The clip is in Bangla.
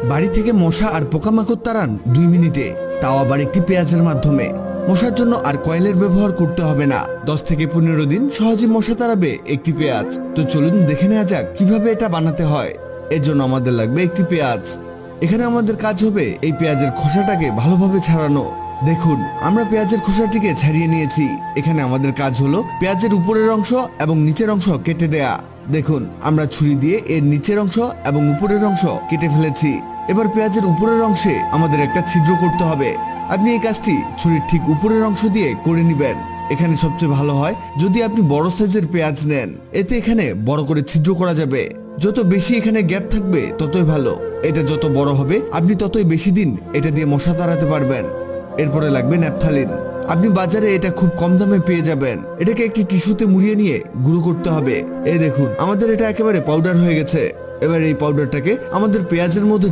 বাড়ি থেকে মশা আর পোকামাকড় তাড়ান 2 মিনিটে, তাও আবার একটি পেঁয়াজের মাধ্যমে। মশার জন্য আর কয়েলের ব্যবহার করতে হবে না। 10 থেকে 15 দিন সহজে মশা তাড়াবে একটি পেঁয়াজ। তো চলুন দেখে নেওয়া যাক কিভাবে এটা বানাতে হয়। এর জন্য আমাদের লাগবে একটি পেঁয়াজ। এখানে আমাদের কাজ হবে এই পেঁয়াজের খোসাটাকে ভালোভাবে ছাড়ানো। দেখুন, আমরা পেঁয়াজের খোসাটিকে ছাড়িয়ে নিয়েছি। এখানে আমাদের কাজ হলো পেঁয়াজের উপরের অংশ এবং নিচের অংশ কেটে দেয়া। দেখুন, আমরা ছুরি দিয়ে এর নিচের অংশ এবং উপরের অংশ কেটে ফেলেছি। এবার পেঁয়াজের উপরের অংশে আমাদের একটা ছিদ্র করতে হবে। আপনি এই কাজটি ছুরির ঠিক উপরের অংশ দিয়ে করে নেবেন। এখানে সবচেয়ে ভালো হয় যদি আপনি বড় সাইজের পেঁয়াজ নেন, এতে এখানে বড় করে ছিদ্র করা যাবে। যত বেশি এখানে গ্যাপ থাকবে ততই ভালো। এটা যত বড় হবে আপনি ততই বেশি দিন এটা দিয়ে মশা তাড়াতে পারবেন। এরপরে লাগবে ন্যাপথালিন। আপনি বাজারে এটা খুব কম দামে পেয়ে যাবেন। এটাকে একটি টিস্যুতে মুড়িয়ে নিয়ে গুঁড়ো করতে হবে। এই দেখুন, আমাদের এটা একেবারে পাউডার হয়ে গেছে। এবার এই পাউডারটাকে আমাদের পেঁয়াজের মধ্যে